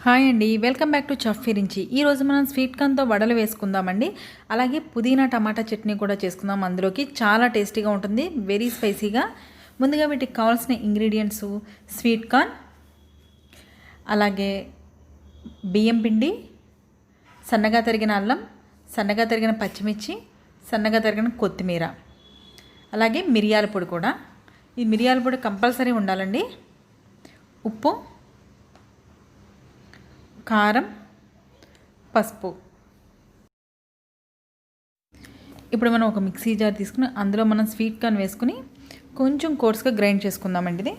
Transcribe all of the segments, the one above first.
Hi అండి, welcome back to chef Virinchi. ఈరోజు మనం స్వీట్ కార్న్తో వడలు వేసుకుందామండి. అలాగే పుదీనా టమాటా చట్నీ కూడా చేసుకుందాం. అందులోకి చాలా టేస్టీగా ఉంటుంది, వెరీ స్పైసీగా. ముందుగా వీటికి కావాల్సిన ఇంగ్రీడియంట్స్ స్వీట్ కార్న్, అలాగే బియ్యం పిండి, సన్నగా తరిగిన అల్లం, సన్నగా తరిగిన పచ్చిమిర్చి, సన్నగా తరిగిన కొత్తిమీర, అలాగే మిరియాల పొడి కూడా. ఈ మిరియాల పొడి కంపల్సరీ ఉండాలండి. ఉప్పు, కారం, పసుపు. ఇప్పుడు మనం ఒక మిక్సీ జార్ తీసుకుని అందులో మనం స్వీట్ కార్న్ వేసుకుని కొంచెం కోర్స్గా గ్రైండ్ చేసుకుందామండి. ఇది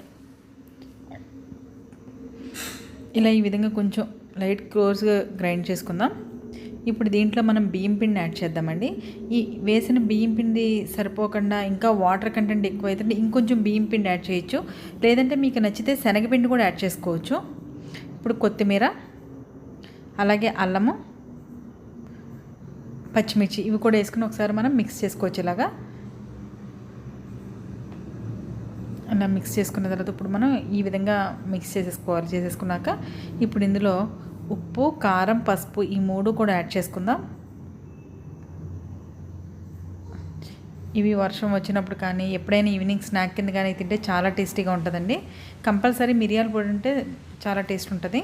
ఇలా ఈ విధంగా కొంచెం లైట్ కోర్స్గా గ్రైండ్ చేసుకుందాం. ఇప్పుడు దీంట్లో మనం బియ్యం పిండి యాడ్ చేద్దామండి. ఈ వేసిన బియ్యం పిండి సరిపోకుండా ఇంకా వాటర్ కంటెంట్ ఎక్కువ అవుతుంది, ఇంకొంచెం బియ్యం పిండి యాడ్ చేయొచ్చు. లేదంటే మీకు నచ్చితే శనగపిండి కూడా యాడ్ చేసుకోవచ్చు. ఇప్పుడు కొత్తిమీర, అలాగే అల్లము, పచ్చిమిర్చి ఇవి కూడా వేసుకుని ఒకసారి మనం మిక్స్ చేసుకోవచ్చు. ఇలాగా అలా మిక్స్ చేసుకున్న తర్వాత ఇప్పుడు మనం ఈ విధంగా మిక్స్ చేసేసుకున్నాక ఇప్పుడు ఇందులో ఉప్పు, కారం, పసుపు ఈ మూడు కూడా యాడ్ చేసుకుందాం. ఇవి వర్షం వచ్చినప్పుడు కానీ ఎప్పుడైనా ఈవినింగ్ స్నాక్ కింద కానీ తింటే చాలా టేస్టీగా ఉంటుందండి. కంపల్సరీ మిరియాల పొడి ఉంటే చాలా టేస్ట్ ఉంటుంది.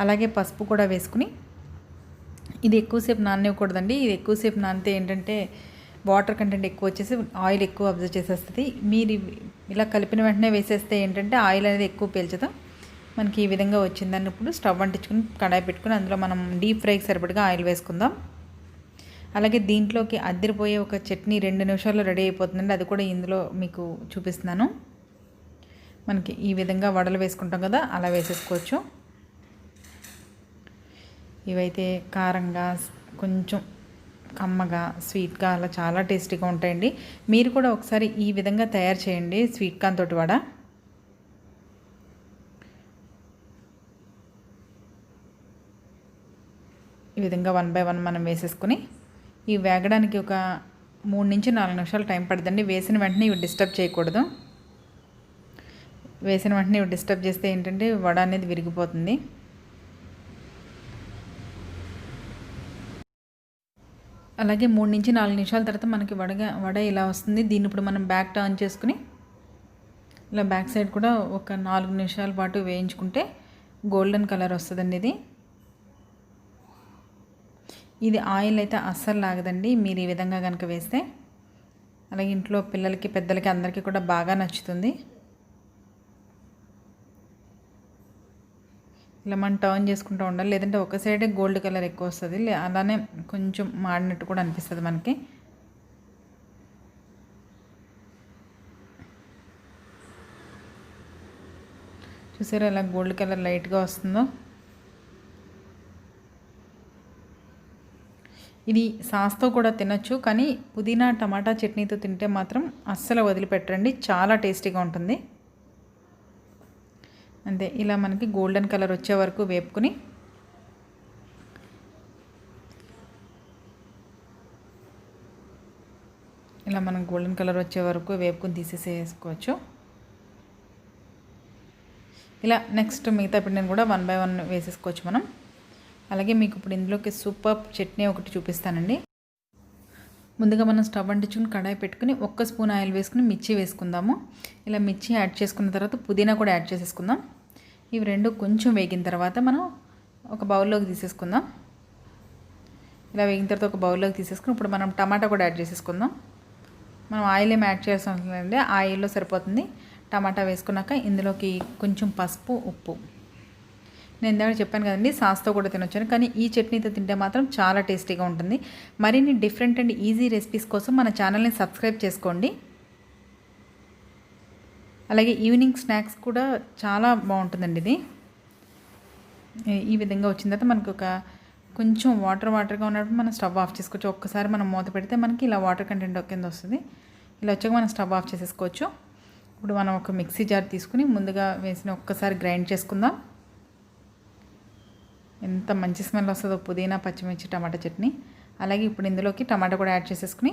అలాగే పసుపు కూడా వేసుకుని ఇది ఎక్కువసేపు నాననివ్వకూడదండి. ఇది ఎక్కువసేపు నానితే ఏంటంటే వాటర్ కంటెంట్ ఎక్కువ వచ్చేసి ఆయిల్ ఎక్కువ అబ్జర్వ్ చేసేస్తుంది. మీరు ఇలా కలిపిన వెంటనే వేసేస్తే ఏంటంటే ఆయిల్ అనేది ఎక్కువ పీల్చదు. మనకి ఈ విధంగా వచ్చిందని ఇప్పుడు స్టవ్ అంటించుకుని కడాయి పెట్టుకుని అందులో మనం డీప్ ఫ్రైకి సరిపడగా ఆయిల్ వేసుకుందాం. అలాగే దీంట్లోకి అద్దరిపోయే ఒక చట్నీ 2 నిమిషాల్లో రెడీ అయిపోతుందండి. అది కూడా ఇందులో మీకు చూపిస్తున్నాను. మనకి ఈ విధంగా వడలు వేసుకుంటాం కదా, అలా వేసేసుకోవచ్చు. ఇవైతే కారంగా, కొంచెం కమ్మగా, స్వీట్గా అలా చాలా టేస్టీగా ఉంటాయండి. మీరు కూడా ఒకసారి ఈ విధంగా తయారు చేయండి స్వీట్ కార్న్ తోటి వడ. ఈ విధంగా 1 బై 1 మనం వేసేసుకుని ఇవి వేగడానికి ఒక 3 నుంచి 4 నిమిషాలు టైం పడుతుందండి. వేసిన వెంటనే ఇవి డిస్టర్బ్ చేయకూడదు. వేసిన వెంటనే ఇవి డిస్టర్బ్ చేస్తే ఏంటంటే వడ అనేది విరిగిపోతుంది. అలాగే 3 నుంచి 4 నిమిషాల తర్వాత మనకి వడ ఇలా వస్తుంది. దీన్ని ఇప్పుడు మనం బ్యాక్ టర్న్ చేసుకుని ఇలా బ్యాక్ సైడ్ కూడా ఒక 4 నిమిషాల పాటు వేయించుకుంటే గోల్డెన్ కలర్ వస్తుందండి. ఇది ఆయిల్ అయితే అస్సలు లాగదండి మీరు ఈ విధంగా కనుక వేస్తే. అలాగే ఇంట్లో పిల్లలకి, పెద్దలకి అందరికీ కూడా బాగా నచ్చుతుంది. ఇలా మనం టర్న్ చేసుకుంటూ ఉండాలి, లేదంటే ఒక సైడే గోల్డ్ కలర్ ఎక్కువ వస్తుంది, అలానే కొంచెం మాడినట్టు కూడా అనిపిస్తుంది మనకి. చూసారా ఇలా గోల్డ్ కలర్ లైట్గా వస్తుందో. ఇది సాస్తో కూడా తినొచ్చు, కానీ పుదీనా టమాటా చట్నీతో తింటే మాత్రం అస్సలు వదిలిపెట్టండి, చాలా టేస్టీగా ఉంటుంది. అంతే, ఇలా మనకి గోల్డెన్ కలర్ వచ్చే వరకు వేపుకుని ఇలా మనం గోల్డెన్ కలర్ వచ్చే వరకు వేపుకుని తీసేసుకోవచ్చు. ఇలా నెక్స్ట్ మిగతా పిండిని కూడా 1 బై 1 వేసేసుకోవచ్చు మనం. అలాగే మీకు ఇప్పుడు ఇందులోకి సూపర్ చట్నీ ఒకటి చూపిస్తానండి. ముందుగా మనం స్టవ్ అంటించుకుని కడాయి పెట్టుకుని 1 స్పూన్ ఆయిల్ వేసుకుని మిర్చి వేసుకుందాము. ఇలా మిర్చి యాడ్ చేసుకున్న తర్వాత పుదీనా కూడా యాడ్ చేసేసుకుందాం. ఇవి రెండు కొంచెం వేగిన తర్వాత మనం ఒక బౌల్లోకి తీసేసుకుందాం. ఇలా వేగిన తర్వాత ఒక బౌల్లోకి తీసేసుకుని ఇప్పుడు మనం టమాటా కూడా యాడ్ చేసేసుకుందాం. మనం ఆయిల్ ఏమి యాడ్ చేయాల్సిన అవసరం లేదండి, ఆయిల్లో సరిపోతుంది. టమాటా వేసుకున్నాక ఇందులోకి కొంచెం పసుపు, ఉప్పు. నేను ఇందాక చెప్పాను కదండి సాస్తో కూడా తినొచ్చాను, కానీ ఈ చట్నీతో తింటే మాత్రం చాలా టేస్టీగా ఉంటుంది. మరిన్ని డిఫరెంట్ అండ్ ఈజీ రెసిపీస్ కోసం మన ఛానల్ని సబ్స్క్రైబ్ చేసుకోండి. అలాగే ఈవినింగ్ స్నాక్స్ కూడా చాలా బాగుంటుందండి ఇది. ఈ విధంగా వచ్చిన తర్వాత మనకు ఒక కొంచెం వాటర్గా ఉన్నప్పుడు మనం స్టవ్ ఆఫ్ చేసుకోవచ్చు. ఒక్కసారి మనం మూత పెడితే మనకి ఇలా వాటర్ కంటెంట్ కింద వస్తుంది. ఇలా వచ్చాక మనం స్టవ్ ఆఫ్ చేసేసుకోవచ్చు. ఇప్పుడు మనం ఒక మిక్సీ జార్ తీసుకుని ముందుగా వేసిన ఒక్కసారి గ్రైండ్ చేసుకుందాం. ఎంత మంచి స్మెల్ వస్తుందో పుదీనా, పచ్చిమిర్చి, టమాటా చట్నీ. అలాగే ఇప్పుడు ఇందులోకి టమాటా కూడా యాడ్ చేసేసుకుని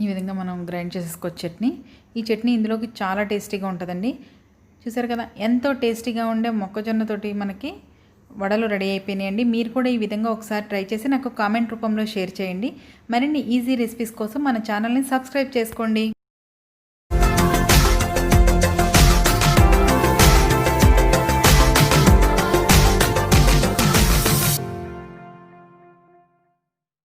ఈ విధంగా మనం గ్రైండ్ చేసేసుకోవచ్చు చట్నీ. ఈ చట్నీ ఇందులోకి చాలా టేస్టీగా ఉంటుందండి. చూసారు కదా, ఎంతో టేస్టీగా ఉండే మొక్కజొన్నతోటి మనకి వడలు రెడీ అయిపోయినాయండి. మీరు కూడా ఈ విధంగా ఒకసారి ట్రై చేసి నాకు కామెంట్ రూపంలో షేర్ చేయండి. మరిన్ని ఈజీ రెసిపీస్ కోసం మన ఛానల్ని సబ్స్క్రైబ్ చేసుకోండి.